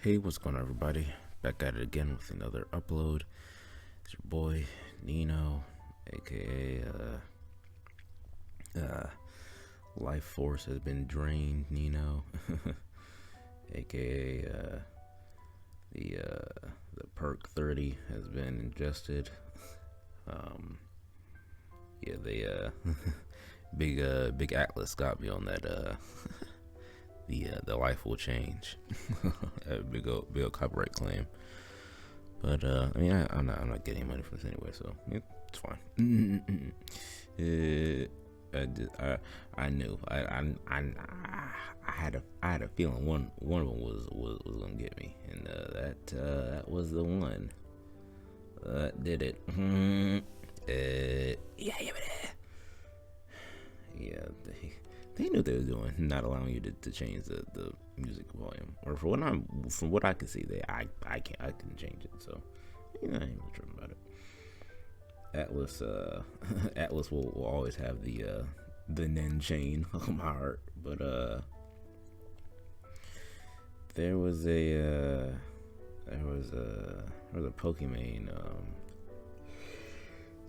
Hey, what's going on, everybody? Back at it again with another upload. It's your boy Nino, aka Life Force has been drained. Nino, aka the Perk 30 has been ingested. Yeah, they big Atlas got me on that. The life will change. A big old copyright claim. But I mean, I'm not getting money from this anyway, so yeah, it's fine. I knew. I had a feeling one of them was gonna get me, and that was the one that did it. Yeah. They knew what they were doing, not allowing you to change the music volume. Or from what I can see, I can change it. So I ain't really tripping about it. Atlas will always have the Nen chain on my heart. But there was a Pokemon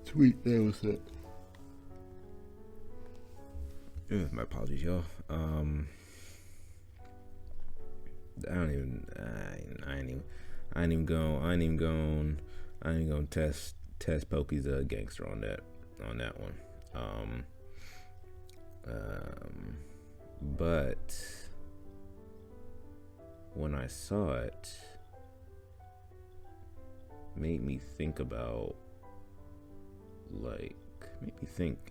tweet that was that. My apologies, y'all. I ain't even gonna test Pokey's gangster on that one. But when I saw it, made me think,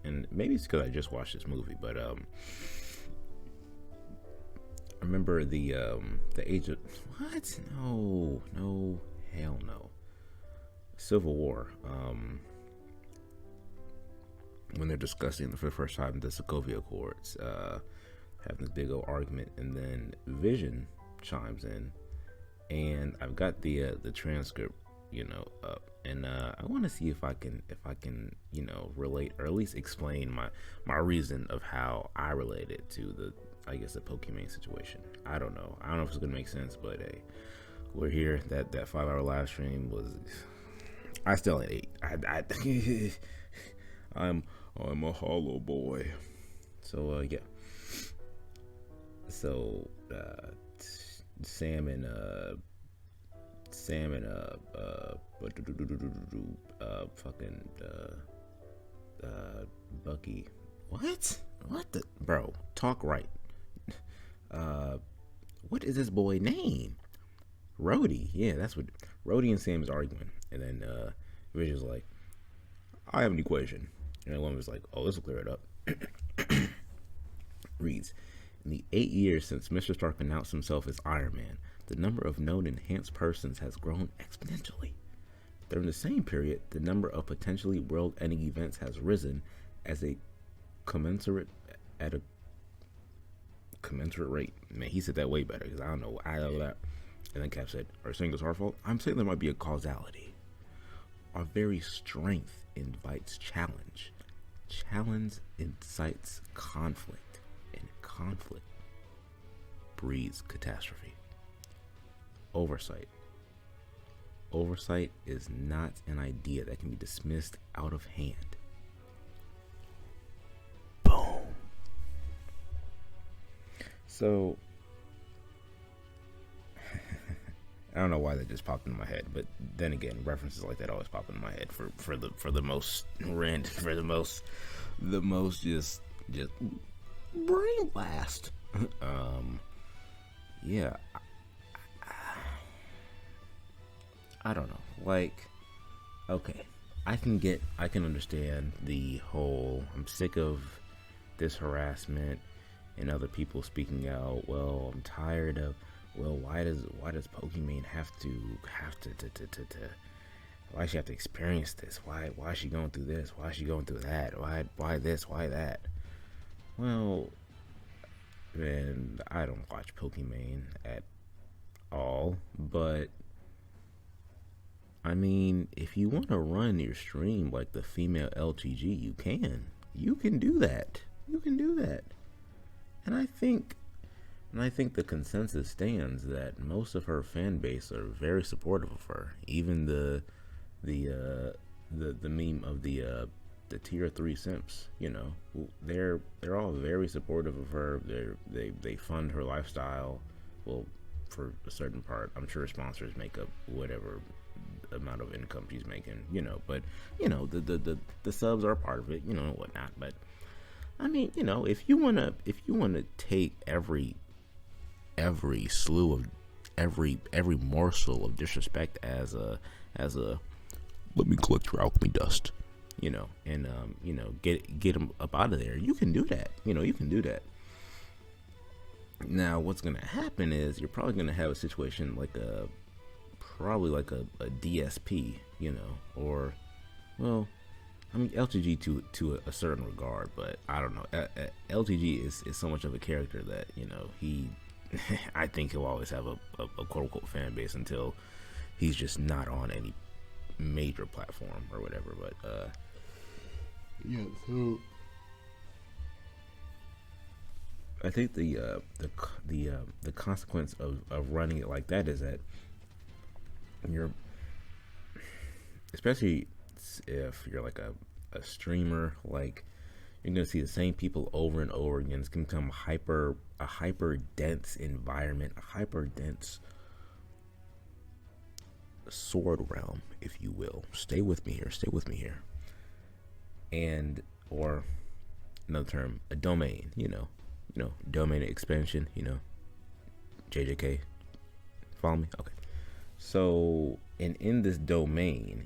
and maybe it's because I just watched this movie, but I remember the age of what? No, hell no. Civil War. When they're discussing for the first time the Sokovia Accords, having this big old argument, and then Vision chimes in, and I've got the transcript, up, and I want to see if I can, relate, or at least explain my reason of how I related to the Pokemon situation. I don't know if it's gonna make sense, but hey, we're here. That 5-hour live stream was. I still ain't 8. I'm a hollow boy. So yeah. So Sam and Bucky. What the bro? Talk right. What is this boy name? Rhodey. Yeah, that's what Rhodey and Sam is arguing, and then Vision's like, I have an equation, and then one was like, oh, this will clear it up. Reads, in the 8 years since Mr. Stark announced himself as Iron Man, the number of known enhanced persons has grown exponentially. During the same period, the number of potentially world-ending events has risen at a commensurate rate. Man, he said that way better, because I don't know. I know that. And then Cap said, are you saying it's our fault? I'm saying there might be a causality. Our very strength invites challenge. Challenge incites conflict. And conflict breeds catastrophe. Oversight. Oversight is not an idea that can be dismissed out of hand. Boom. So, I don't know why that just popped into my head, but then again, references like that always pop into my head for the most random, for the most just brain blast. Yeah. I don't know. Like, okay, I can understand the whole, I'm sick of this harassment and other people speaking out. Well, I'm tired of, well, why does Pokemon have to why does she have to experience this? Why is she going through this? Why is she going through that? Why this? Why that? Well, man, I don't watch Pokemon at all, but I mean, if you want to run your stream like the female LTG, you can do that. And I think And I think the consensus stands that most of her fan base are very supportive of her. Even the the meme of the tier 3 simps, they're all very supportive of her. They fund her lifestyle. Well, for a certain part, I'm sure sponsors make up whatever amount of income she's making, but the subs are part of it, and whatnot. But I mean, if you wanna take every slew of every morsel of disrespect as a let me collect your alchemy dust, and get them up out of there, you can do that. You can do that. Now, what's gonna happen is you're probably gonna have a situation like a DSP, or, well, I mean LTG to a certain regard, but I don't know. LTG is so much of a character that he, I think he'll always have a quote unquote fan base until he's just not on any major platform or whatever. But yeah, so I think the consequence of running it like that is that you're, especially if you're like a streamer, like you're gonna see the same people over and over again. It's gonna become a hyper dense environment, a hyper dense sword realm, if you will. Stay with me here. And, or another term, a domain, domain expansion, JJK. Follow me? Okay. So, in this domain,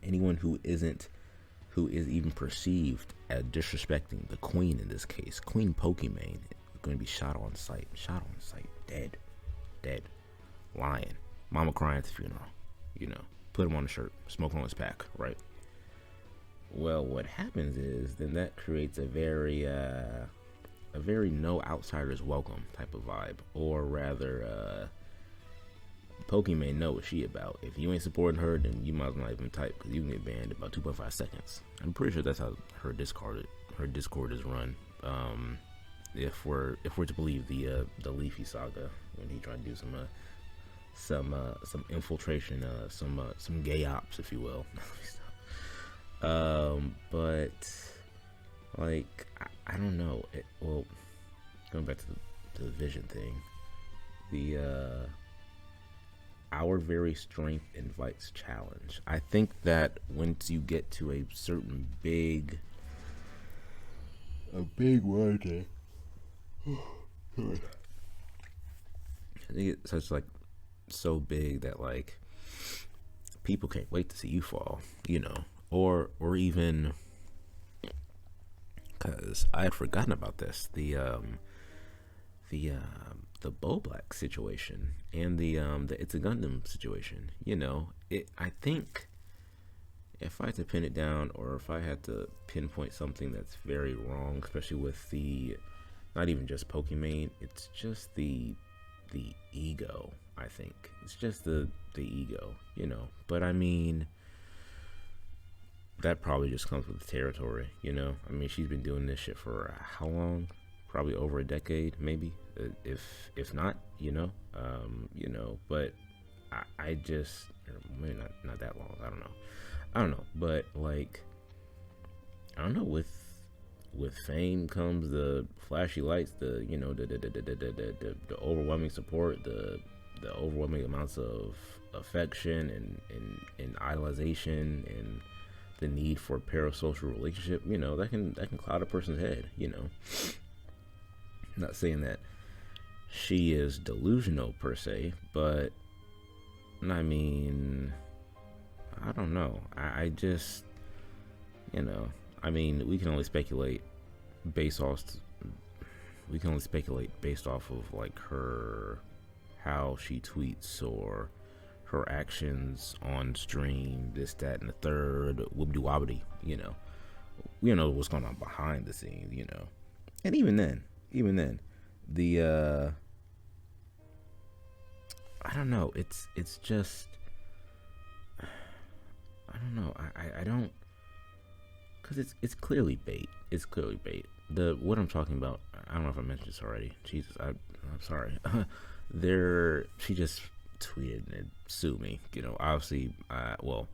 anyone who is even perceived as disrespecting the queen, in this case, Queen Pokimane, is going to be shot on sight, dead, lying, mama crying at the funeral, put him on a shirt, smoke on his pack, right? Well, what happens is then that creates a very no outsiders welcome type of vibe, or rather, Pokimane know what she about. If you ain't supporting her, then you might as well not even type, because you can get banned in about 2.5 seconds. I'm pretty sure that's how her Discord is run. If we're to believe the Leafy saga, when he tried to do some infiltration, some gay ops, if you will. But like I don't know. Well, going back to the vision thing, our very strength invites challenge. I think that once you get to a certain big word, I think it's such like so big that like people can't wait to see you fall, or even, because I had forgotten about this, the Bo Black situation and the It's a Gundam situation. I think if I had to pin it down, or if I had to pinpoint something that's very wrong, especially with the, not even just Pokimane, it's just the ego. I think it's just the ego, But I mean, that probably just comes with the territory, I mean, she's been doing this shit for how long? Probably over a decade, maybe, if not, But I just, maybe not that long. I don't know. But like, I don't know. With fame comes the flashy lights, the overwhelming support, the overwhelming amounts of affection and idolization, and the need for a parasocial relationship. That can cloud a person's head. Not saying that she is delusional per se, but I mean, I don't know. I just, I mean, we can only speculate based off of like how she tweets, or her actions on stream, this, that, and the third, woobity wobbity. We don't know what's going on behind the scenes, and even then, the I don't know. It's just, I don't know. I don't, because it's clearly bait. the what I'm talking about. I don't know if I mentioned this already. Jesus, I'm sorry. She just tweeted and sued me. Obviously, well,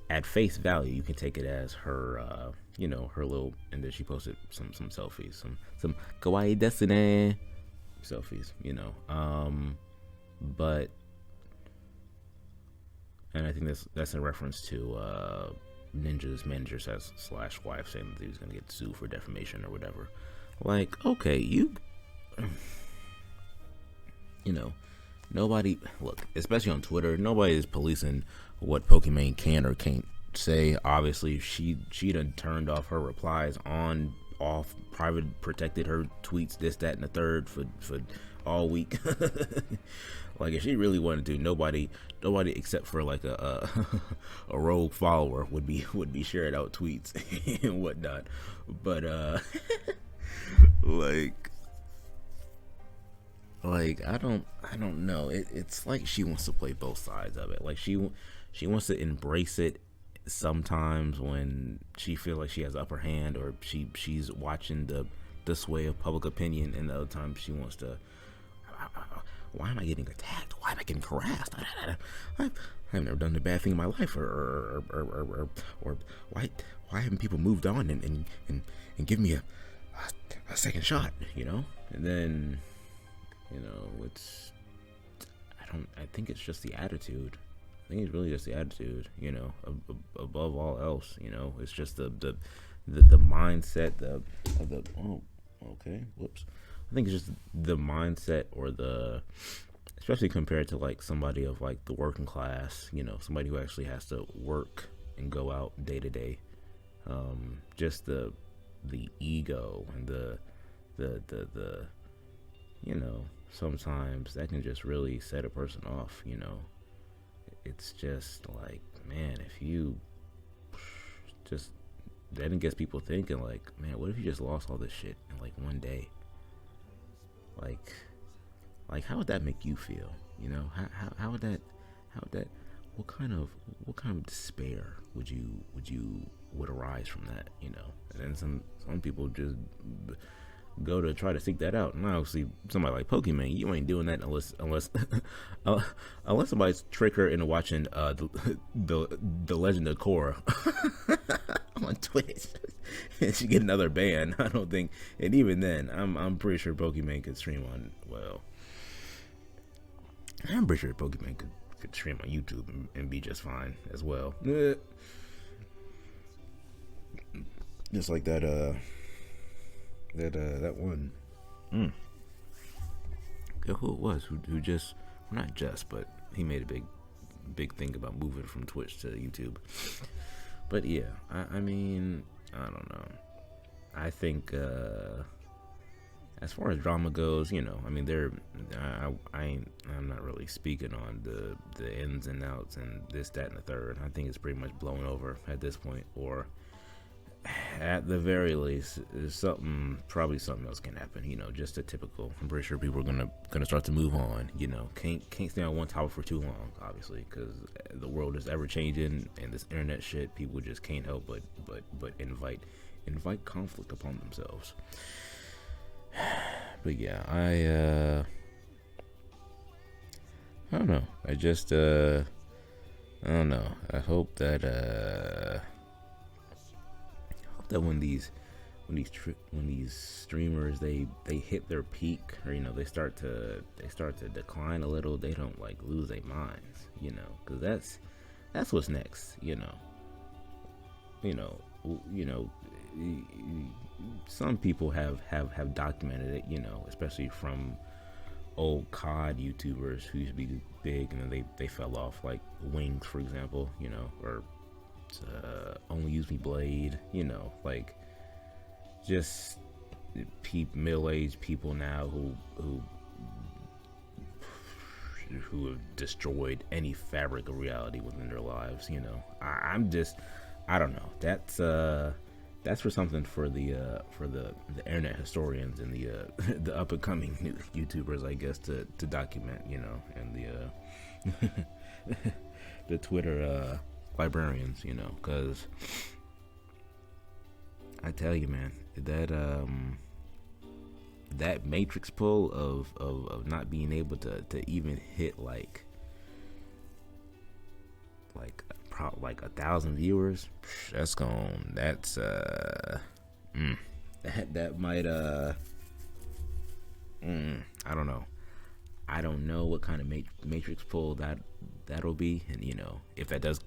at face value, you can take it as her, her little, and then she posted some selfies, some kawaii desune selfies, but, and I think that's in reference to Ninja's manager slash wife saying that he was gonna get sued for defamation or whatever. Like, okay, nobody, look, especially on Twitter, nobody is policing what Pokimane can or can't say. Obviously, she done turned off her replies off, private, protected her tweets, this, that, and the third for all week. Like, if she really wanted to, nobody except for like a rogue follower would be sharing out tweets and whatnot. But like I don't know. It's like she wants to play both sides of it. Like she wants to embrace it sometimes when she feels like she has the upper hand, or she's watching the sway of public opinion, and the other time she wants to. Why am I getting attacked? Why am I getting harassed? I've never done a bad thing in my life, or why haven't people moved on and give me a second shot? And then it's I think it's just the attitude. I think it's really just the attitude. Above all else, it's just the mindset. Whoops. I think it's just the mindset, or especially compared to like somebody of like the working class, somebody who actually has to work and go out day to day. Just the ego and the sometimes that can just really set a person off. It's just like, man, if you just, then it gets people thinking like, man, what if you just lost all this shit in like one day? Like how would that make you feel? How would that what kind of despair would arise from that? And then some people just go to try to seek that out, and obviously somebody like Pokimane, you ain't doing that unless somebody's trick her into watching the Legend of Korra on Twitch and she get another ban. I don't think, and even then, I'm pretty sure Pokimane could stream on. Well, I'm pretty sure Pokimane could stream on YouTube and be just fine as well. Just like that one. Who it was who just, not just, but he made a big thing about moving from Twitch to YouTube. But yeah, I mean, I don't know. I think as far as drama goes, I mean, I'm not really speaking on the ins and outs and this, that, and the third. I think it's pretty much blown over at this point, or at the very least, probably something else can happen. Just a typical. I'm pretty sure people are gonna start to move on. Can't stay on one topic for too long, obviously, because the world is ever changing, and this internet shit, people just can't help but invite conflict upon themselves. But yeah, I don't know. I just I don't know. I hope that when these streamers they hit their peak, or they start to decline a little, they don't like lose their minds, because that's what's next. Some people have documented it, especially from old COD YouTubers who used to be big and then they fell off, like Wings, for example, or Only Use Me Blade, like just middle-aged people now who have destroyed any fabric of reality within their lives. I don't know. That's for something for the internet historians and the up and coming YouTubers, I guess, to document, and the Twitter librarians, because I tell you, man, that matrix pull of not being able to even hit like 1,000 viewers, that might I don't know. I don't know what kind of matrix pull that'll be, and if that does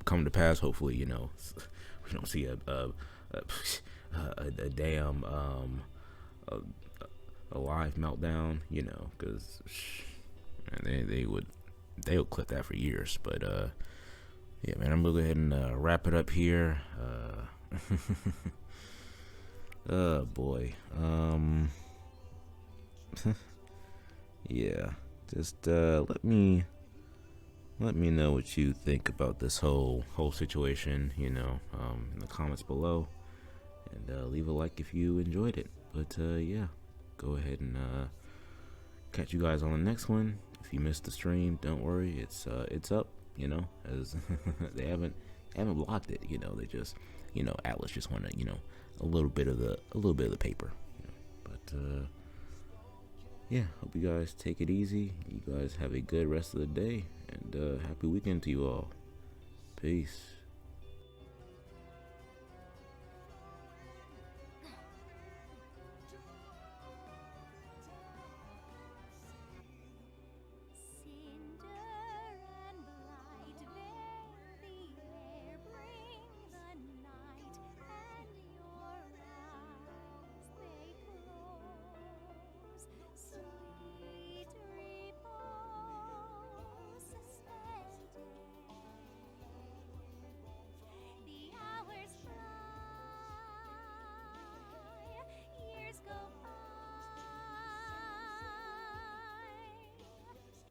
come to pass, hopefully we don't see a damn a live meltdown, because they would clip that for years. But yeah, man, I'm gonna go ahead and wrap it up here. Oh boy. Yeah, just let me know what you think about this whole situation, in the comments below, and leave a like if you enjoyed it. But yeah, go ahead and catch you guys on the next one. If you missed the stream, don't worry, it's up, as they haven't blocked it, they just, Atlas just wanted, a little bit of the paper, but yeah, hope you guys take it easy. You guys have a good rest of the day, and happy weekend to you all. Peace.